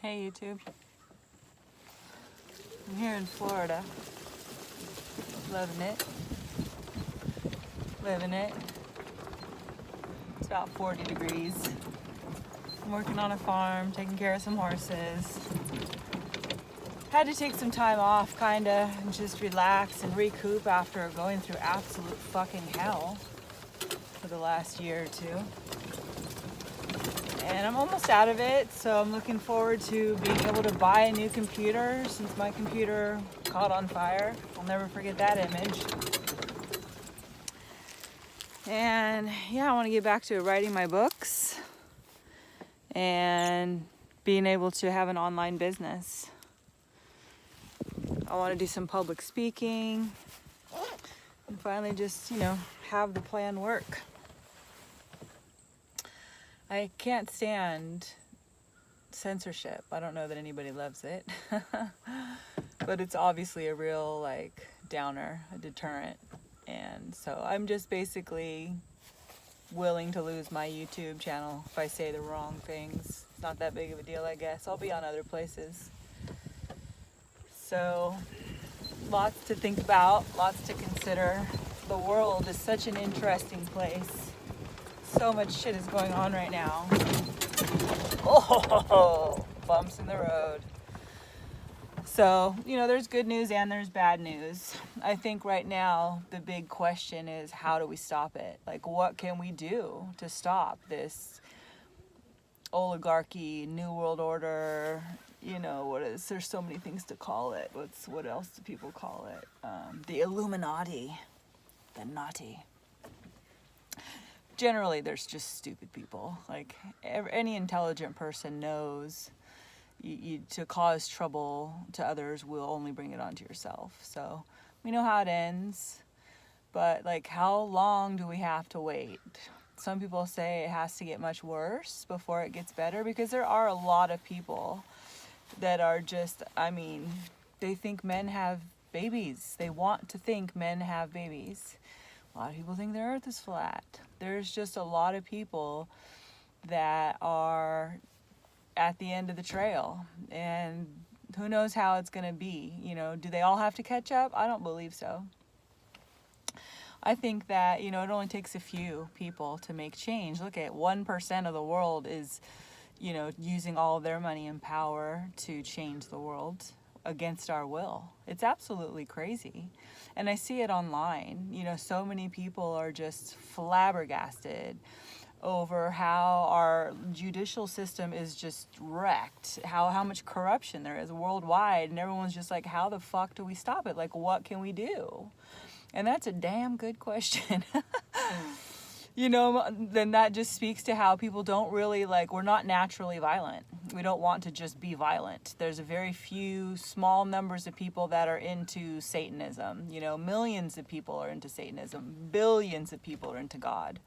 Hey YouTube, I'm here in Florida, loving it, living it. It's about 40 degrees. I'm working on a farm, taking care of some horses. Had to take some time off kinda and just relax and recoup after going through absolute fucking hell for the last year or two. And I'm almost out of it, so I'm looking forward to being able to buy a new computer since my computer caught on fire. I'll never forget that image. And yeah, I want to get back to writing my books and being able to have an online business. I want to do some public speaking and finally just, have the plan work. I can't stand censorship. I don't know that anybody loves it. But it's obviously a real, downer, a deterrent. And so I'm just basically willing to lose my YouTube channel if I say the wrong things. It's not that big of a deal, I guess. I'll be on other places. So, lots to think about, lots to consider. The world is such an interesting place. So much shit is going on right now. Oh, bumps in the road. So, there's good news and there's bad news. I think right now the big question is, how do we stop it? What can we do to stop this oligarchy, new world order? There's so many things to call it. What else do people call it? The Illuminati, the naughty. Generally, there's just stupid people. Any intelligent person knows to cause trouble to others will only bring it onto yourself. So we know how it ends, but how long do we have to wait? Some people say it has to get much worse before it gets better, because there are a lot of people that are just, they think men have babies. They want to think men have babies. A lot of people think the earth is flat. There's just a lot of people that are at the end of the trail, and who knows how it's going to be. Do they all have to catch up? I don't believe so. I think that, it only takes a few people to make change. Look at 1% of the world is, using all of their money and power to change the world against our will. It's absolutely crazy. And I see it online. So many people are just flabbergasted over how our judicial system is just wrecked, how much corruption there is worldwide, and everyone's just like, how the fuck do we stop it? What can we do? And that's a damn good question. Then that just speaks to how people don't really, we're not naturally violent. We don't want to just be violent. There's a very few small numbers of people that are into Satanism. Millions of people are into Satanism. Billions of people are into God.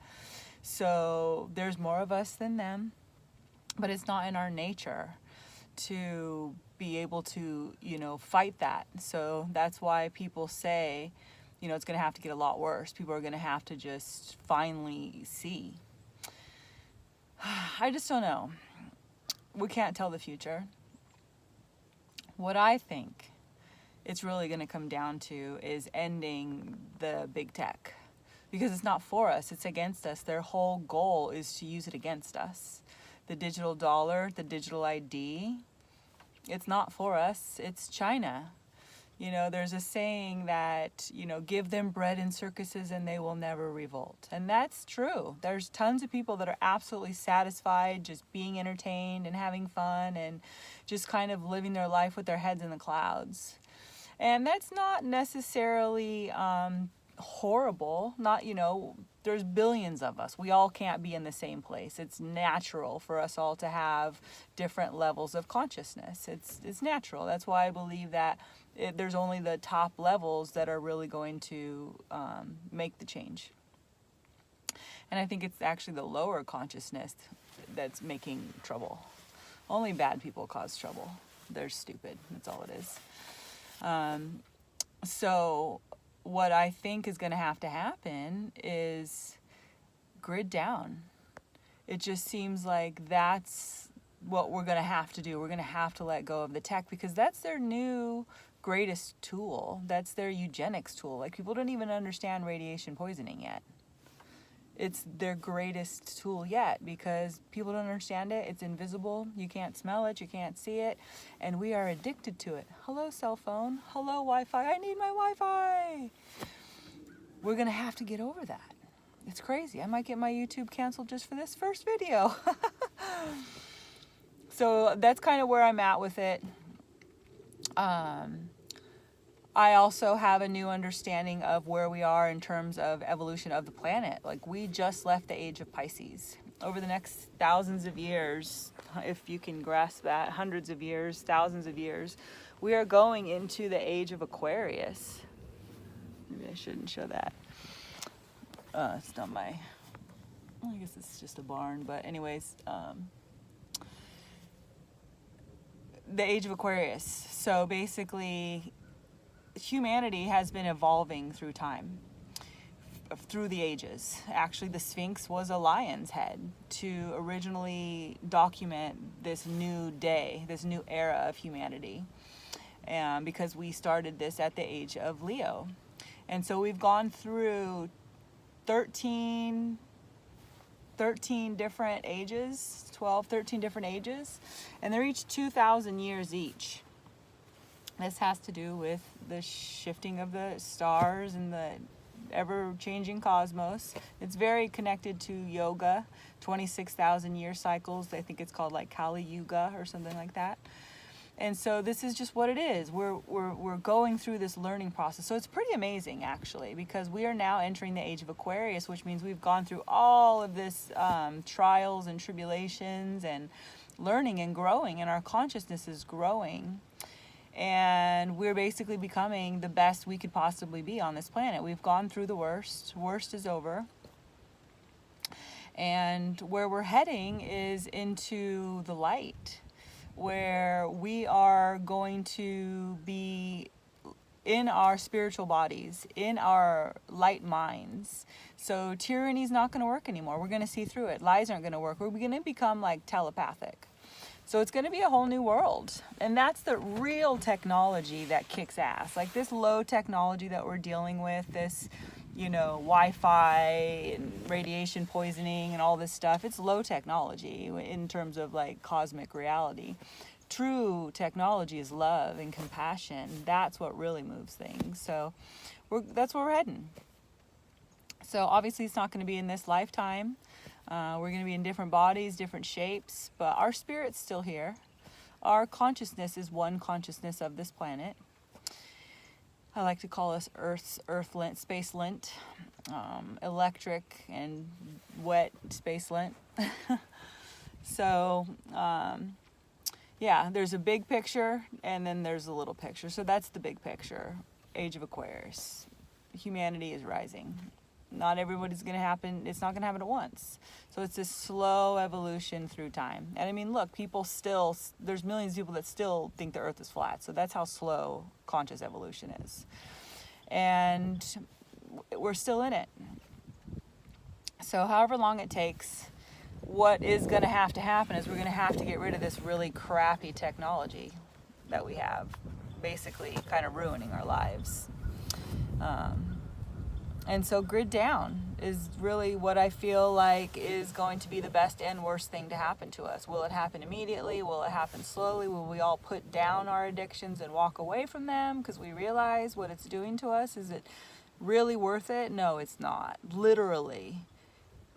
So there's more of us than them, but it's not in our nature to be able to, fight that. So that's why people say, it's going to have to get a lot worse. People are going to have to just finally see. I just don't know. We can't tell the future. What I think it's really going to come down to is ending the big tech. Because it's not for us, it's against us. Their whole goal is to use it against us. The digital dollar, the digital ID, it's not for us, it's China. There's a saying that, give them bread and circuses and they will never revolt. And that's true. There's tons of people that are absolutely satisfied just being entertained and having fun and just kind of living their life with their heads in the clouds. And that's not necessarily horrible. There's billions of us. We all can't be in the same place. It's natural for us all to have different levels of consciousness. It's natural. That's why I believe that there's only the top levels that are really going to make the change. And I think it's actually the lower consciousness that's making trouble. Only bad people cause trouble. They're stupid. That's all it is. So what I think is going to happen is grid down. It just seems like that's what we're going to have to do. We're going to have to let go of the tech, because that's their new greatest tool. That's their eugenics tool. Like, people don't even understand radiation poisoning yet. It's their greatest tool yet, because people don't understand it. It's invisible. You can't smell it. You can't see it. And we are addicted to it. Hello, cell phone. Hello, Wi-Fi. I need my Wi-Fi. We're going to have to get over that. It's crazy. I might get my YouTube canceled just for this first video. So that's kind of where I'm at with it. I also have a new understanding of where we are in terms of evolution of the planet. Like, we just left the age of Pisces. Over the next thousands of years, if you can grasp that, hundreds of years, thousands of years, we are going into the age of Aquarius. Maybe I shouldn't show that. It's not my, well, I guess it's just a barn, but anyways, the age of Aquarius. So basically, humanity has been evolving through time, through the ages. Actually, the Sphinx was a lion's head to originally document this new day, this new era of humanity, because we started this at the age of Leo. And so we've gone through 13 different ages, 13 different ages, and they're each 2,000 years each. This has to do with the shifting of the stars and the ever-changing cosmos. It's very connected to yoga, 26,000 year cycles. I think it's called like Kali Yuga or something like that. And so this is just what it is. We're going through this learning process. So it's pretty amazing, actually, because we are now entering the age of Aquarius, which means we've gone through all of this trials and tribulations and learning and growing, and our consciousness is growing. And we're basically becoming the best we could possibly be on this planet. We've gone through the worst. Worst is over. And where we're heading is into the light, where we are going to be in our spiritual bodies, in our light minds. So tyranny is not going to work anymore. We're going to see through it. Lies aren't going to work. We're going to become like telepathic. So it's going to be a whole new world. And that's the real technology that kicks ass. Like, this low technology that we're dealing with, this, Wi-Fi and radiation poisoning and all this stuff, it's low technology in terms of like cosmic reality. True technology is love and compassion. That's what really moves things. So that's where we're heading. So obviously it's not going to be in this lifetime. We're going to be in different bodies, different shapes, but our spirit's still here. Our consciousness is one consciousness of this planet. I like to call us earth lint, space lint, electric and wet space lint. So, yeah, there's a big picture and then there's a little picture. So that's the big picture. Age of Aquarius. Humanity is rising. Not everybody's going to happen. It's not going to happen at once. So it's a slow evolution through time. And I mean, look, there's millions of people that still think the earth is flat. So that's how slow conscious evolution is. And we're still in it. So however long it takes, what is going to happen is we're going to have to get rid of this really crappy technology that we have, basically kind of ruining our lives. And so grid down is really what I feel like is going to be the best and worst thing to happen to us. Will it happen immediately? Will it happen slowly? Will we all put down our addictions and walk away from them because we realize what it's doing to us? Is it really worth it? No, it's not. Literally.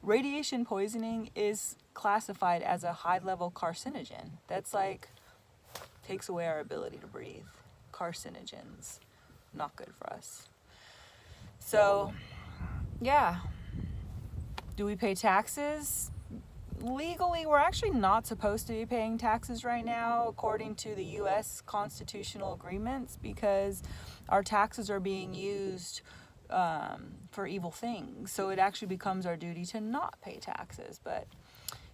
Radiation poisoning is classified as a high-level carcinogen. That's like, takes away our ability to breathe. Carcinogens. Not good for us. So, yeah. Do we pay taxes? Legally, we're actually not supposed to be paying taxes right now, according to the U.S. constitutional agreements, because our taxes are being used for evil things. So it actually becomes our duty to not pay taxes. But,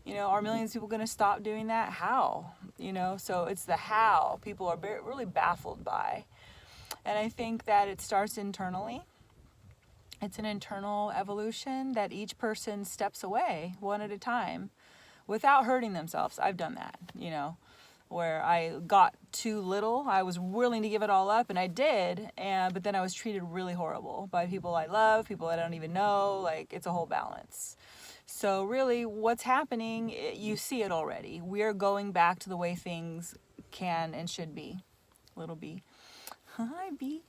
are millions of people going to stop doing that? How? So it's the how people are really baffled by. And I think that it starts internally. It's an internal evolution that each person steps away one at a time. without hurting themselves. I've done that, where I got too little. I was willing to give it all up, and I did, but then I was treated really horrible by people I love, people I don't even know. Like, it's a whole balance. So really, what's happening, you see it already. We are going back to the way things can and should be. Little B. Hi, B.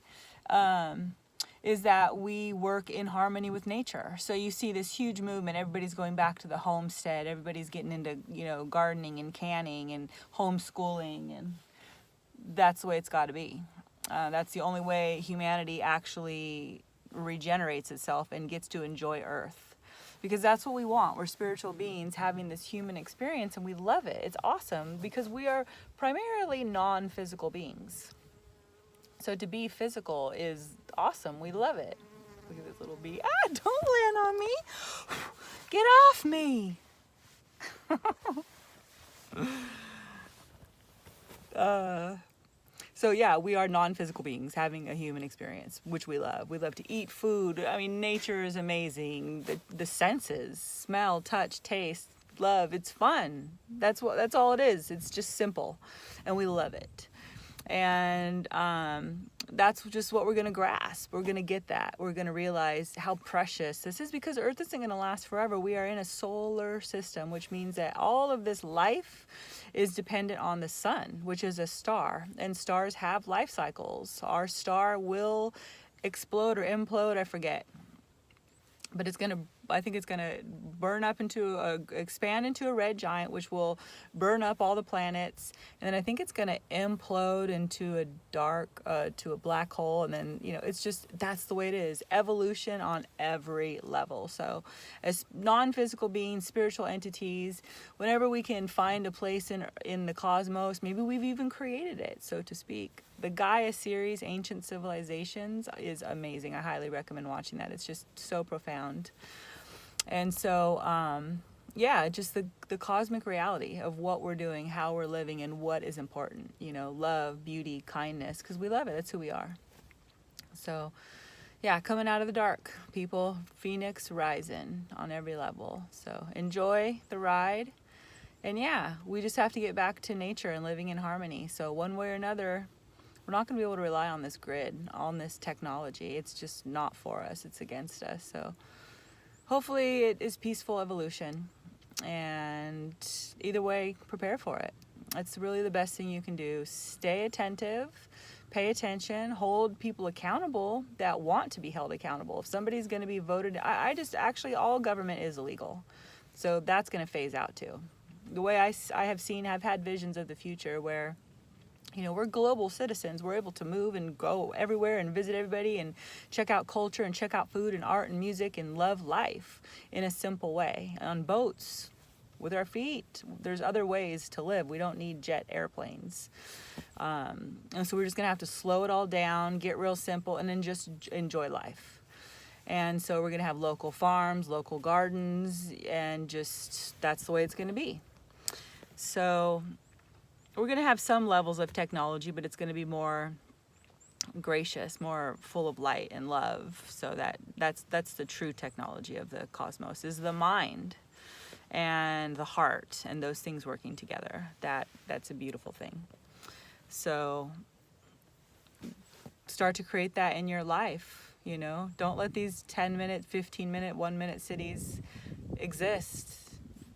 Is that we work in harmony with nature. So you see this huge movement. Everybody's going back to the homestead. Everybody's getting into, gardening and canning and homeschooling, and that's the way it's got to be. That's the only way humanity actually regenerates itself and gets to enjoy Earth. Because that's what we want. We're spiritual beings having this human experience, and we love it. It's awesome because we are primarily non-physical beings. So to be physical is awesome. We love it. Look at this little bee. Ah, don't land on me. Get off me. So yeah, we are non-physical beings having a human experience, which we love. We love to eat food. I mean, nature is amazing. The senses, smell, touch, taste, love. It's fun. That's all it is. It's just simple, and we love it. And that's just what we're going to grasp. We're going to get that. We're going to realize how precious this is, because Earth isn't going to last forever. We are in a solar system, which means that all of this life is dependent on the sun, which is a star. And stars have life cycles. Our star will explode or implode, I forget. But I think it's going to expand into a red giant, which will burn up all the planets. And then I think it's going to implode into to a black hole. And then, it's just, that's the way it is. Evolution on every level. So as non-physical beings, spiritual entities, whenever we can find a place in the cosmos, maybe we've even created it, so to speak. The Gaia series, Ancient Civilizations, is amazing. I highly recommend watching that. It's just so profound. And so, just the cosmic reality of what we're doing, how we're living, and what is important. Love, beauty, kindness, because we love it. That's who we are. So, coming out of the dark, people. Phoenix rising on every level. So enjoy the ride. And we just have to get back to nature and living in harmony. So one way or another, we're not going to be able to rely on this grid, on this technology. It's just not for us. It's against us. So hopefully it is peaceful evolution. And either way, prepare for it. It's really the best thing you can do. Stay attentive, pay attention, hold people accountable that want to be held accountable. If somebody's going to be voted, all government is illegal. So that's going to phase out too. The way I've had visions of the future where we're global citizens. We're able to move and go everywhere and visit everybody and check out culture and check out food and art and music and love life in a simple way. On boats, with our feet. There's other ways to live. We don't need jet airplanes. And so we're just going to have to slow it all down, get real simple, and then just enjoy life. And so we're going to have local farms, local gardens, and just that's the way it's going to be. So we're going to have some levels of technology, but it's going to be more gracious, more full of light and love. So that's the true technology of the cosmos, is the mind and the heart and those things working together. That's a beautiful thing. So start to create that in your life. Don't let these 10-minute, 15-minute, 1-minute cities exist.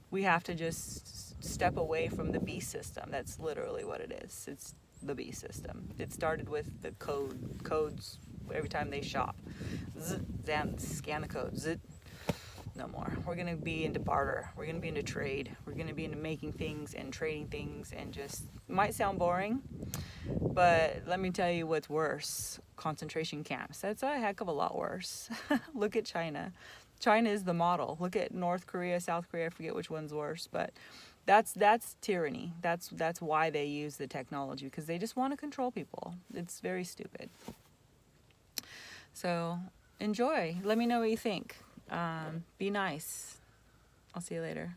We have to just step away from the beast system. That's literally what it is. It's the beast system. It started with the codes every time they shop. Scan the codes. No more. We're going to be into barter. We're going to be into trade. We're going to be into making things and trading things, and just, it might sound boring, but let me tell you what's worse. Concentration camps. That's a heck of a lot worse. Look at China. China is the model. Look at North Korea, South Korea. I forget which one's worse, but that's tyranny. That's why they use the technology, because they just want to control people. It's very stupid. So enjoy. Let me know what you think. Be nice. I'll see you later.